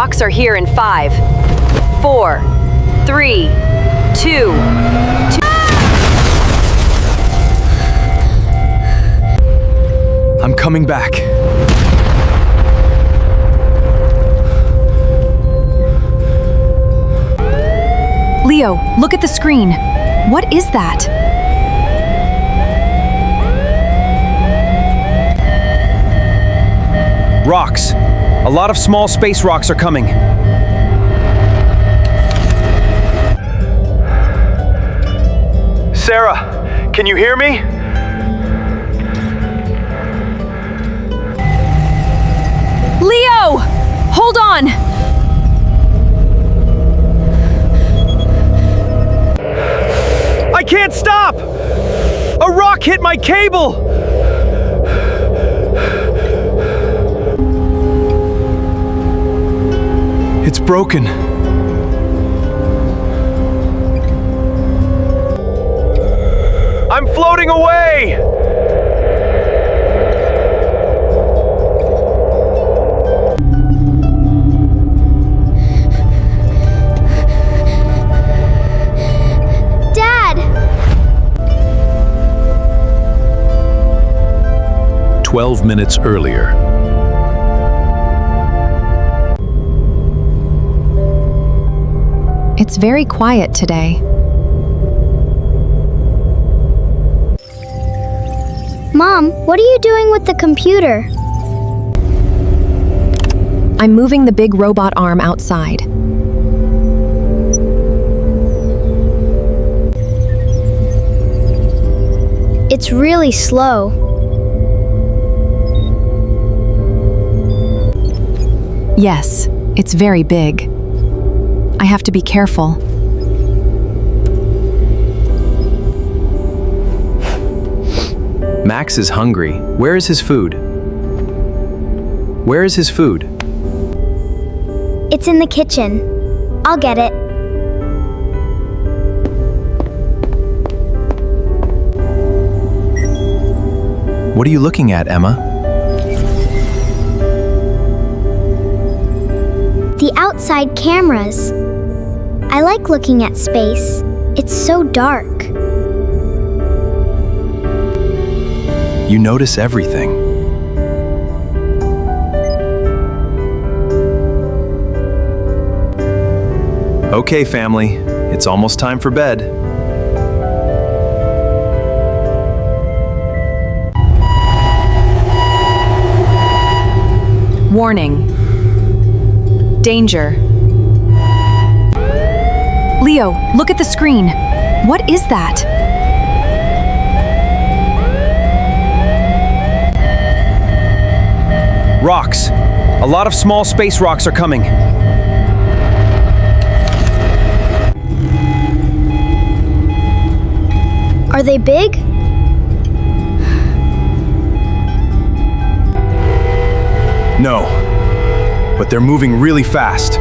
Rocks are here in 5, 4, 3, 2. I'm coming back. Leo, look at the screen. What is that? Rocks. A lot of small space rocks are coming. Sarah, can you hear me? Leo! Hold on! I can't stop! A rock hit my cable! It's broken. I'm floating away! Dad! 12 minutes earlier. It's very quiet today. Mom, what are you doing with the computer? I'm moving the big robot arm outside. It's really slow. Yes, it's very big. I have to be careful. Max is hungry. Where is his food? Where is his food? It's in the kitchen. I'll get it. What are you looking at, Emma? The outside cameras. I like looking at space. It's so dark. You notice everything. Okay, family. It's almost time for bed. Warning. Danger. Leo, look at the screen. What is that? Rocks. A lot of small space rocks are coming. Are they big? No, but they're moving really fast.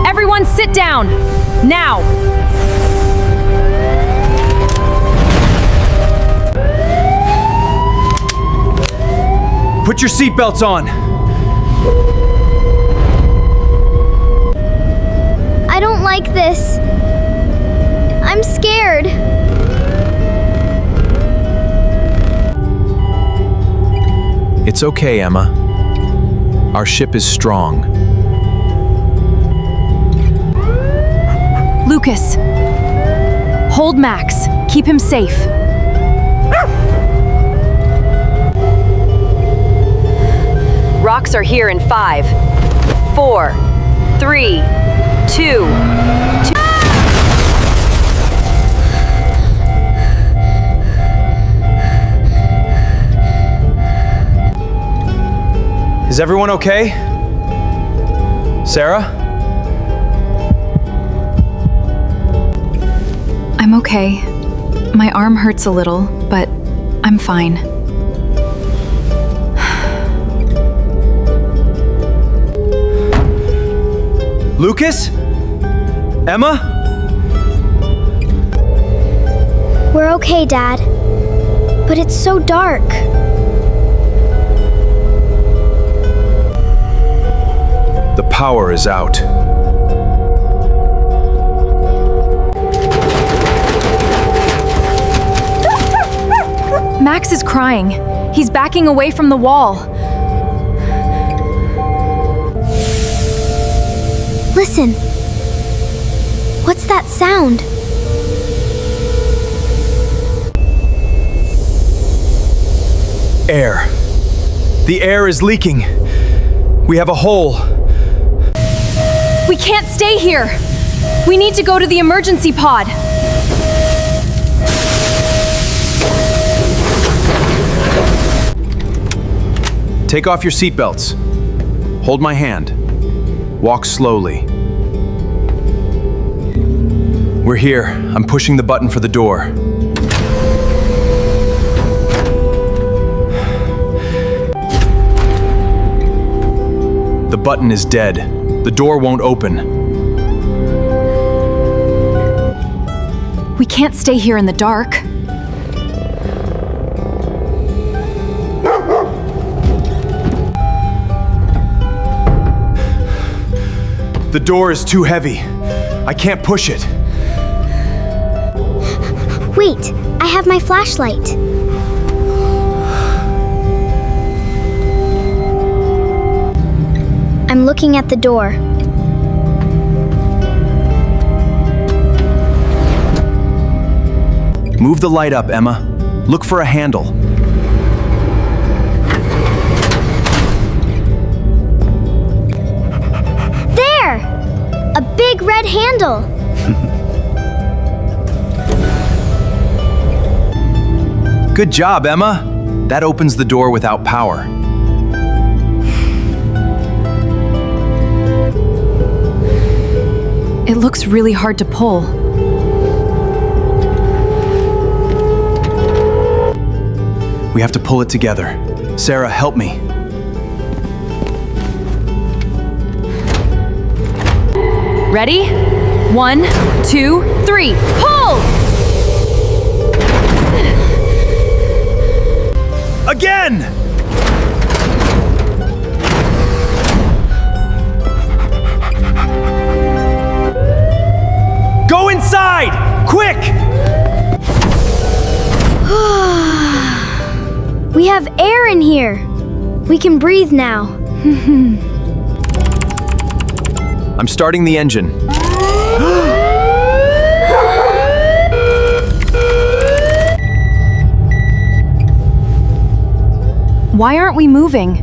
Everyone sit down! Now! Put your seatbelts on. I don't like this. I'm scared. It's okay, Emma. Our ship is strong. Lucas, hold Max. Keep him safe. Rocks are here in 5, 4, 3, 2. Is everyone okay? Sarah? I'm okay. My arm hurts a little, but I'm fine. Lucas? Emma? We're okay, Dad. But it's so dark. The power is out. Max is crying. He's backing away from the wall. Listen. What's that sound? Air. The air is leaking. We have a hole. We can't stay here. We need to go to the emergency pod. Take off your seatbelts. Hold my hand. Walk slowly. We're here. I'm pushing the button for the door. The button is dead. The door won't open. We can't stay here in the dark. The door is too heavy. I can't push it. Wait, I have my flashlight. I'm looking at the door. Move the light up, Emma. Look for a handle. There! A big red handle. Good job, Emma. That opens the door without power. It looks really hard to pull. We have to pull it together. Sarah, help me. Ready? 1, 2, 3, pull! Again! Go inside! Quick! We have air in here. We can breathe now. I'm starting the engine. Why aren't we moving?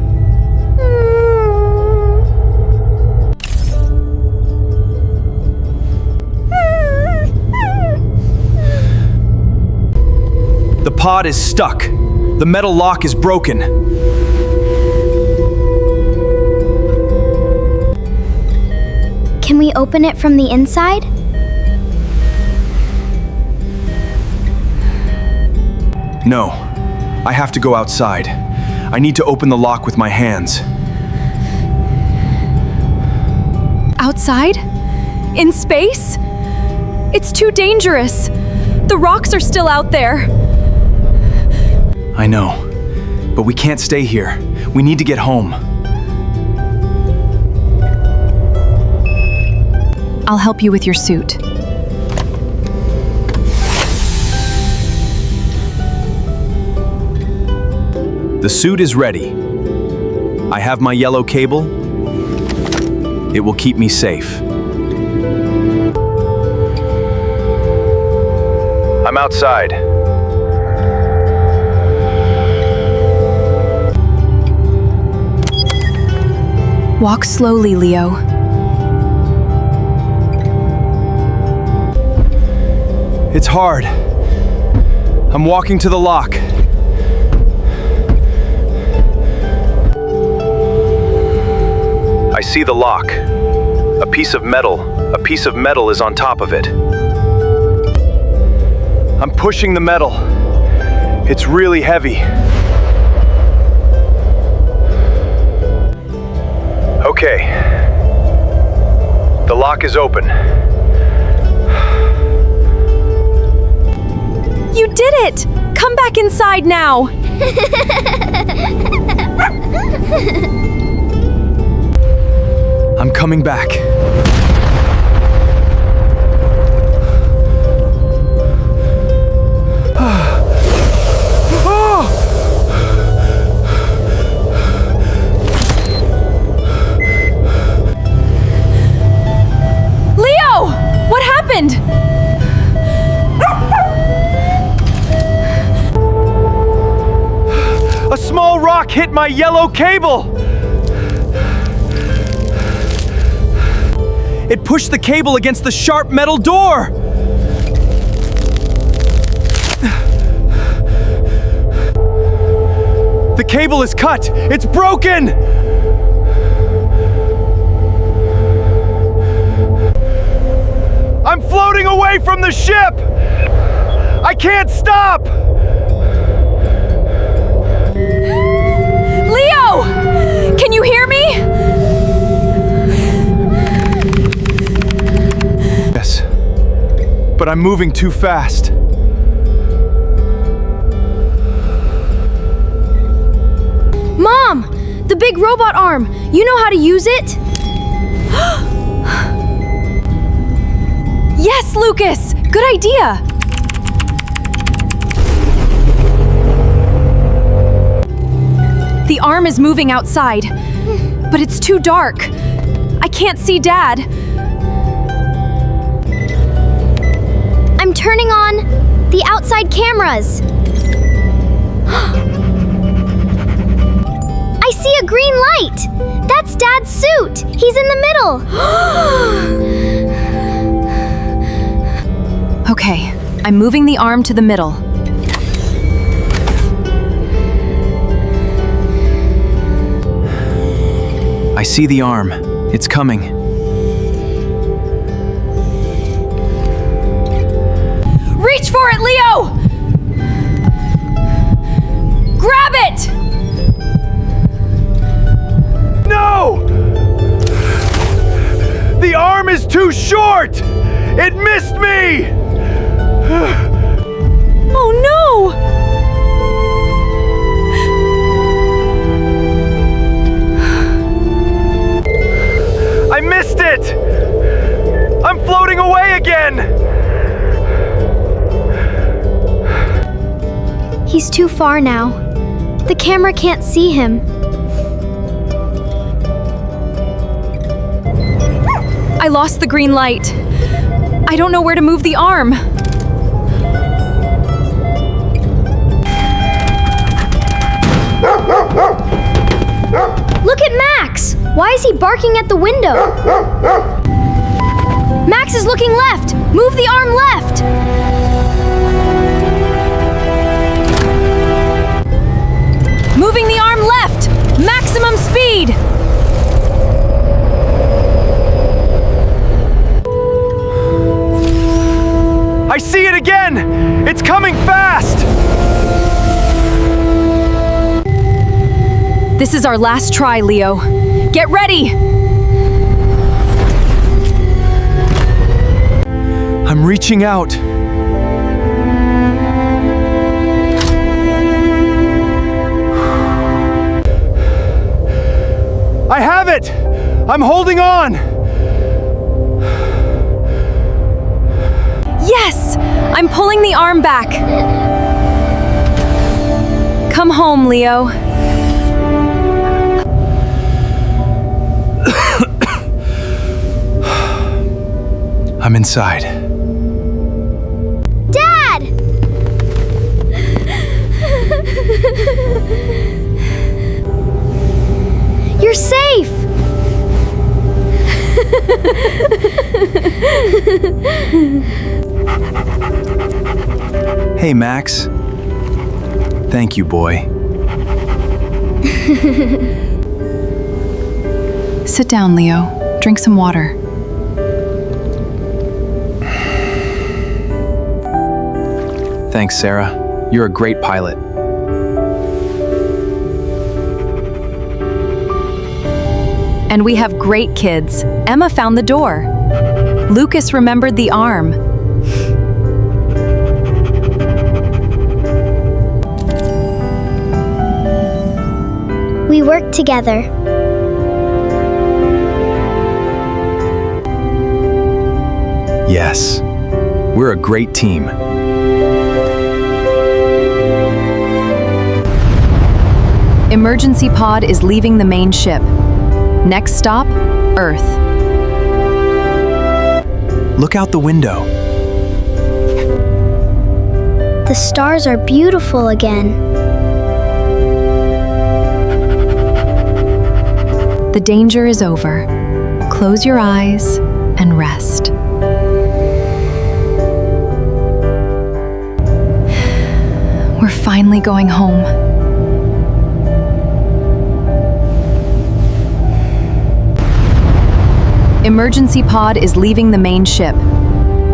The pod is stuck. The metal lock is broken. Can we open it from the inside? No. I have to go outside. I need to open the lock with my hands. Outside? In space? It's too dangerous. The rocks are still out there. I know. But we can't stay here. We need to get home. I'll help you with your suit. The suit is ready. I have my yellow cable. It will keep me safe. I'm outside. Walk slowly, Leo. It's hard. I'm walking to the lock. I see the lock. A piece of metal is on top of it. I'm pushing the metal. It's really heavy. Okay. The lock is open. You did it! Come back inside now! I'm coming back. Leo! What happened? A small rock hit my yellow cable! It pushed the cable against the sharp metal door! The cable is cut! It's broken! I'm floating away from the ship! I can't stop! Leo! Can you hear me? Yes, but I'm moving too fast. Mom! The big robot arm! You know how to use it? Yes, Lucas! Good idea! The arm is moving outside, but it's too dark. I can't see Dad. I'm turning on the outside cameras. I see a green light. That's Dad's suit. He's in the middle. Okay, I'm moving the arm to the middle. I see the arm. It's coming. Reach for it, Leo! Grab it! No! The arm is too short! It missed me! Oh no! I missed it! I'm floating away again! He's too far now. The camera can't see him. I lost the green light. I don't know where to move the arm. Look at Max! Why is he barking at the window? Max is looking left! Move the arm left! Moving the arm left! Maximum speed! I see it again! It's coming fast! This is our last try, Leo. Get ready! I'm reaching out. I have it! I'm holding on! Yes! I'm pulling the arm back. Come home, Leo. I'm inside. Dad! You're safe! Hey, Max. Thank you, boy. Sit down, Leo. Drink some water. Thanks, Sarah. You're a great pilot. And we have great kids. Emma found the door. Lucas remembered the arm. We work together. Yes, we're a great team. Emergency pod is leaving the main ship. Next stop, Earth. Look out the window. The stars are beautiful again. The danger is over. Close your eyes and rest. We're finally going home. Emergency pod is leaving the main ship.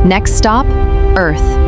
Next stop, Earth.